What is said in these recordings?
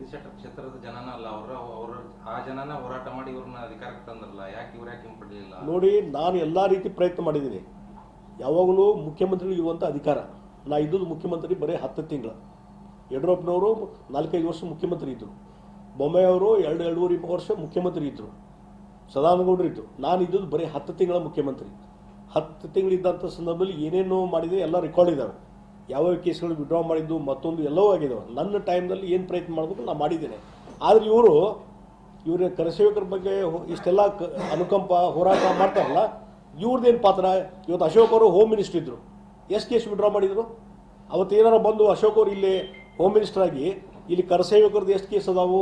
ಕ್ಷೇತ್ರದ ಜನನ ಅಲ್ಲ, ಅವ್ರ ಆ ಜನನ ಹೋರಾಟ ಮಾಡಿ ಇವ್ರನ್ನ ಅಧಿಕಾರಕ್ಕೆ ತಂದ್ರಲ್ಲ, ಯಾಕೆ ಹಿಂಪಡಲಿಲ್ಲ? ನೋಡಿ, ನಾನು ಎಲ್ಲಾ ರೀತಿ ಪ್ರಯತ್ನ ಮಾಡಿದ್ದೀನಿ. ಯಾವಾಗಲೂ ಮುಖ್ಯಮಂತ್ರಿ ಇರುವಂಥ ಅಧಿಕಾರ. ನಾ ಇದ್ದದ್ದು ಮುಖ್ಯಮಂತ್ರಿ ಬರೀ 10 ತಿಂಗಳು. ಯಡಿಯೂರಪ್ಪನವರು 4-5 ವರ್ಷ ಮುಖ್ಯಮಂತ್ರಿ ಇದ್ದರು. ಬೊಮ್ಮಾಯಿ ಅವರು 2-2.5 ವರ್ಷ ಮುಖ್ಯಮಂತ್ರಿ ಇದ್ದರು. ಸದಾನಗೌಡರು ಇದ್ದರು. ನಾನು ಇದ್ದದ್ದು ಬರೀ 10 ತಿಂಗಳ ಮುಖ್ಯಮಂತ್ರಿ. 10 ತಿಂಗಳಿದ್ದಂಥ ಸಂದರ್ಭದಲ್ಲಿ ಏನೇನೋ ಮಾಡಿದೆ ಎಲ್ಲ ರೆಕಾರ್ಡ್ ಇದ್ದಾವೆ. ಯಾವ ಕೇಸ್ಗಳು ವಿಡ್ರಾ ಮಾಡಿದ್ದು ಮತ್ತೊಂದು ಎಲ್ಲವೂ ಆಗಿದ್ದಾವೆ. ನನ್ನ ಟೈಮ್ನಲ್ಲಿ ಏನು ಪ್ರಯತ್ನ ಮಾಡಬೇಕು ನಾನು ಮಾಡಿದ್ದೇನೆ. ಆದರೆ ಇವರ ಕರಸೇವಕರ ಬಗ್ಗೆ ಇಷ್ಟೆಲ್ಲ ಅನುಕಂಪ ಹೋರಾಟ ಮಾಡ್ತಾರಲ್ಲ, ಇವ್ರದ್ದೇನು ಪಾತ್ರ? ಇವತ್ತು ಅಶೋಕ್ ಅವರು ಹೋಮ್ ಮಿನಿಸ್ಟರ್ ಇದ್ದರು. ಎಷ್ಟು ಕೇಸ್ ವಿಡ್ರಾ ಮಾಡಿದರು? ಅವತ್ತು ಏನಾರ ಬಂದು ಅಶೋಕ್ ಅವರು ಇಲ್ಲಿ ಹೋಮ್ ಮಿನಿಸ್ಟರ್ ಆಗಿ ಇಲ್ಲಿ ಕರಸೇವಕರದ್ದು ಎಷ್ಟು ಕೇಸ್ ಅದಾವು,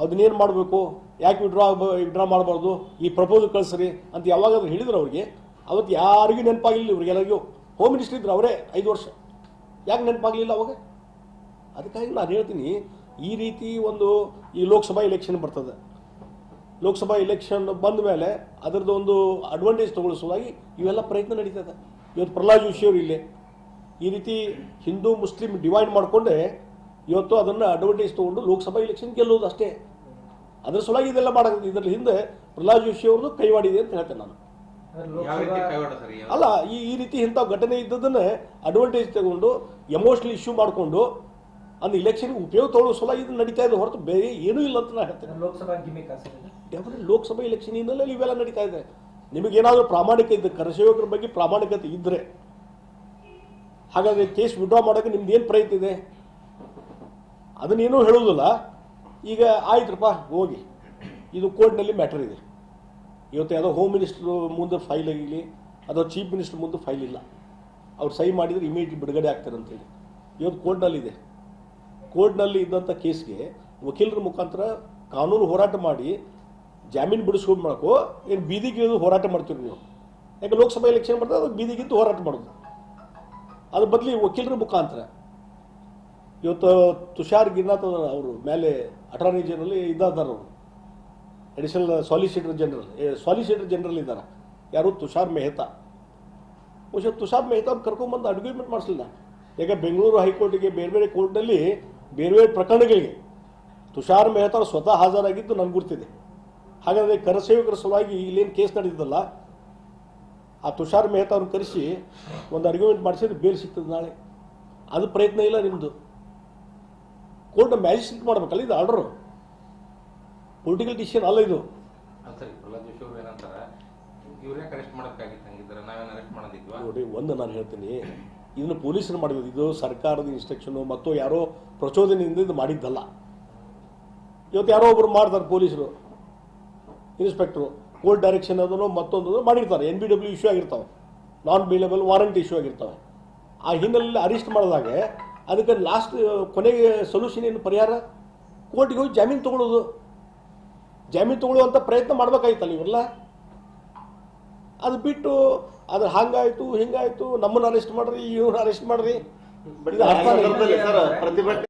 ಅದನ್ನೇನು ಮಾಡಬೇಕು, ಯಾಕೆ ವಿಡ್ರಾ ಮಾಡಬಾರ್ದು, ಈ ಪ್ರಪೋಸಲ್ ಕಳಿಸ್ರಿ ಅಂತ ಯಾವಾಗಾದ್ರೂ ಹೇಳಿದ್ರು ಅವ್ರಿಗೆ? ಅವತ್ತು ಯಾರಿಗೂ ನೆನಪಾಗಲಿಲ್ಲ. ಇವ್ರಿಗೆಲ್ಲರಿಗೂ ಹೋಮ್ ಮಿನಿಸ್ಟರ್ ಇದ್ರು ಅವರೇ 5 ವರ್ಷ. ಯಾಕೆ ನೆನಪಾಗಲಿಲ್ಲ ಅವಾಗ? ಅದಕ್ಕಾಗಿ ನಾನು ಹೇಳ್ತೀನಿ, ಈ ರೀತಿ ಈ ಲೋಕಸಭಾ ಎಲೆಕ್ಷನ್ ಬರ್ತದೆ. ಲೋಕಸಭಾ ಎಲೆಕ್ಷನ್ ಬಂದ ಮೇಲೆ ಅದರದ್ದು ಒಂದು ಅಡ್ವಾಂಟೇಜ್ ತಗೊಳಿಸುವಾಗಿ ಇವೆಲ್ಲ ಪ್ರಯತ್ನ ನಡೀತದೆ. ಇವತ್ತು ಪ್ರಹ್ಲಾದ್ ಜೋಶಿ ಅವರು ಇಲ್ಲೇ ಈ ರೀತಿ ಹಿಂದೂ ಮುಸ್ಲಿಂ ಡಿವೈಡ್ ಮಾಡಿಕೊಂಡೆ ಇವತ್ತು ಅದನ್ನು ಅಡ್ವಾಂಟೇಜ್ ತೊಗೊಂಡು ಲೋಕಸಭಾ ಎಲೆಕ್ಷನ್ ಗೆಲ್ಲೋದು ಅಷ್ಟೇ. ಅದರ ಸಲುವಾಗಿ ಇದೆಲ್ಲ ಮಾಡೋದು. ಇದರ ಹಿಂದೆ ಪ್ರಹ್ಲಾದ್ ಜೋಶಿ ಅವ್ರದ್ದು ಕೈವಾಡಿದೆ ಅಂತ ಹೇಳ್ತೇನೆ ನಾನು. ಅಲ್ಲ, ಈ ರೀತಿ ಇಂಥ ಘಟನೆ ಇದ್ದದನ್ನೇ ಅಡ್ವಾಂಟೇಜ್ ತಗೊಂಡು ಎಮೋಷನಲ್ ಇಶ್ಯೂ ಮಾಡಿಕೊಂಡು ಅಂದ್ರೆ ಇಲೆಕ್ಷನ್ಗೆ ಉಪಯೋಗ ತಗೊಳ್ಳೋ ಸಲುವಾಗಿ ಇದು ನಡೀತಾ ಇದೆ ಹೊರತು ಬೇರೆ ಏನೂ ಇಲ್ಲ ಅಂತ ನಾನು ಹೇಳ್ತೇನೆ. ಲೋಕಸಭಾ ಎಲೆಕ್ಷನ್ ಹಿನ್ನೆಲೆಯಲ್ಲಿ ಇವೆಲ್ಲ ನಡೀತಾ ಇದೆ. ನಿಮಗೇನಾದರೂ ಪ್ರಾಮಾಣಿಕ ಇದ್ದ ಕರಸೇವಕರ ಬಗ್ಗೆ ಪ್ರಾಮಾಣಿಕತೆ ಇದ್ದರೆ ಹಾಗಾದ್ರೆ ಕೇಸ್ ವಿಡ್ರಾ ಮಾಡೋಕೆ ನಿಮ್ದು ಏನು ಪ್ರಯತ್ನ ಇದೆ? ಅದನ್ನೇನೂ ಹೇಳೋದಿಲ್ಲ. ಈಗ ಆಯ್ತರಪ್ಪ, ಹೋಗಿ ಇದು ಕೋರ್ಟ್ನಲ್ಲಿ ಮ್ಯಾಟರ್ ಇದೆ. ಇವತ್ತು ಯಾವುದೋ ಹೋಮ್ ಮಿನಿಸ್ಟ್ರು ಮುಂದೆ ಫೈಲ್ ಆಗಿರಲಿ ಅಥವಾ ಚೀಫ್ ಮಿನಿಸ್ಟರ್ ಮುಂದೆ ಫೈಲ್ ಇಲ್ಲ, ಅವ್ರು ಸಹಿ ಮಾಡಿದರೆ ಇಮಿಡಿಯೇಟ್ ಬಿಡುಗಡೆ ಆಗ್ತಾರೆ ಅಂತೇಳಿ ಇವತ್ತು ಕೋರ್ಟ್ನಲ್ಲಿದೆ. ಕೋರ್ಟ್ನಲ್ಲಿ ಇದ್ದಂಥ ಕೇಸ್ಗೆ ವಕೀಲರ ಮುಖಾಂತರ ಕಾನೂನು ಹೋರಾಟ ಮಾಡಿ ಜಾಮೀನು ಬಿಡಿಸ್ಕೊಂಡು ಮಾಡೋಕ್ಕೋ ಏನು ಬೀದಿಗೆ ಹೋರಾಟ ಮಾಡ್ತೀರಿ ನೀವು? ಯಾಕೆ ಲೋಕಸಭಾ ಎಲೆಕ್ಷನ್ ಬರ್ತದೆ, ಅದಕ್ಕೆ ಬೀದಿಗಿದ್ದು ಹೋರಾಟ ಮಾಡೋದು. ಅದ್ರ ಬದಲಿ ವಕೀಲರ ಮುಖಾಂತರ ಇವತ್ತು ತುಷಾರ್ ಗಿರ್ನಾಥ್ ಅವರು ಮೇಲೆ ಅಟಾರ್ನಿ ಜನರಲ್ ಇದ್ದಾರೆ. ಅವರು ಅಡಿಷನಲ್ ಸಾಲಿಸಿಟರ್ ಜನರಲ್ ಇದ್ದಾರೆ. ಯಾರು? ತುಷಾರ್ ಮೆಹ್ತಾ. ಬಹುಶಃ ತುಷಾರ್ ಮೆಹ್ತಾ ಅವ್ರು ಕರ್ಕೊಂಡ್ಬಂದು ಅಡ್ಗ್ರಿಮೆಂಟ್ ಮಾಡಿಸಲಿಲ್ಲ. ಈಗ ಬೆಂಗಳೂರು ಹೈಕೋರ್ಟಿಗೆ ಬೇರೆ ಬೇರೆ ಕೋರ್ಟ್ನಲ್ಲಿ ಬೇರೆ ಬೇರೆ ಪ್ರಕರಣಗಳಿಗೆ ತುಷಾರ್ ಮೆಹ್ತಾ ಸ್ವತಃ ಹಾಜರಾಗಿದ್ದು ನನಗೆ ಗುರ್ತಿದೆ. ಹಾಗಾದರೆ ಕರಸೇವಕರ ಸಲುವಾಗಿ ಇಲ್ಲೇನು ಕೇಸ್ ನಡೆದಿದ್ದಲ್ಲ, ಆ ತುಷಾರ್ ಮೆಹ್ತಾ ಅವ್ರನ್ನ ಕರೆಸಿ ಒಂದು ಅರ್ಗ್ಯುಮೆಂಟ್ ಮಾಡಿಸಿದ್ರೆ ಬೇಲ್ ಸಿಗ್ತದೆ ನಾಳೆ. ಅದು ಪ್ರಯತ್ನ ಇಲ್ಲ ನಿಮ್ಮದು. ಕೋರ್ಟ್ ಮ್ಯಾಜಿಸ್ಟ್ರೇಟ್ ಮಾಡಬೇಕಲ್ಲ, ಇದು ಆರ್ಡರು, ಪೊಲಿಟಿಕಲ್ ಡಿಸಿಷನ್ ಅಲ್ಲ ಇದು. ಸರಿ, ಪ್ರಹ್ಲಾದ್ ಜೋಶಿ ಅವರು ಏನಂತಾರೆ, ಇವರೇ ಅರೆಸ್ಟ್ ಮಾಡೋಕ್ಕಾಗಿತ್ತು, ಹಂಗಿದ್ರೆ ನಾವೇನು ಅರೆಸ್ಟ್ ಮಾಡೋದಿದ್ವಾ? ನೋಡಿ, ಒಂದು ನಾನು ಹೇಳ್ತೀನಿ, ಇದನ್ನು ಪೊಲೀಸರು ಮಾಡಿರೋದು. ಇದು ಸರ್ಕಾರದ ಇನ್ಸ್ಟ್ರಕ್ಷನು ಮತ್ತು ಯಾರೋ ಪ್ರಚೋದನೆಯಿಂದ ಇದು ಮಾಡಿದ್ದಲ್ಲ. ಇವತ್ತು ಯಾರೋ ಒಬ್ಬರು ಮಾಡ್ತಾರೆ, ಪೊಲೀಸರು ಇನ್ಸ್ಪೆಕ್ಟ್ರು ಕೋರ್ಟ್ ಡೈರೆಕ್ಷನ್ ಅದನ್ನು ಮತ್ತೊಂದು ಮಾಡಿರ್ತಾರೆ. NBW ಇಶ್ಯೂ ಆಗಿರ್ತಾವೆ, ನಾನ್ ಬೇಲೇಬಲ್ ವಾರಂಟ್ ಇಶ್ಯೂ ಆಗಿರ್ತಾವೆ. ಆ ಹಿನ್ನೆಲೆಯಲ್ಲಿ ಅರೆಸ್ಟ್ ಮಾಡಿದಾಗ ಅದಕ್ಕೆ ಲಾಸ್ಟ್ ಕೊನೆಗೆ ಸೊಲ್ಯೂಷನ್ ಏನು ಪರಿಹಾರ? ಕೋರ್ಟಿಗೆ ಹೋಗಿ ಜಾಮೀನು ತಗೊಳ್ಳೋದು. ಜಾಮೀನು ತಗೊಳ್ಳುವಂಥ ಪ್ರಯತ್ನ ಮಾಡ್ಬೇಕಾಯ್ತಲ್ಲ ಇವರೆಲ್ಲ. ಅದು ಬಿಟ್ಟು ಅದ್ರ ಹಂಗಾಯ್ತು ಹಿಂಗಾಯ್ತು, ನಮ್ಮನ್ನು ಅರೆಸ್ಟ್ ಮಾಡ್ರಿ, ಇವ್ರನ್ನ ಅರೆಸ್ಟ್ ಮಾಡ್ರಿ, ಇದು ಅರ್ಥ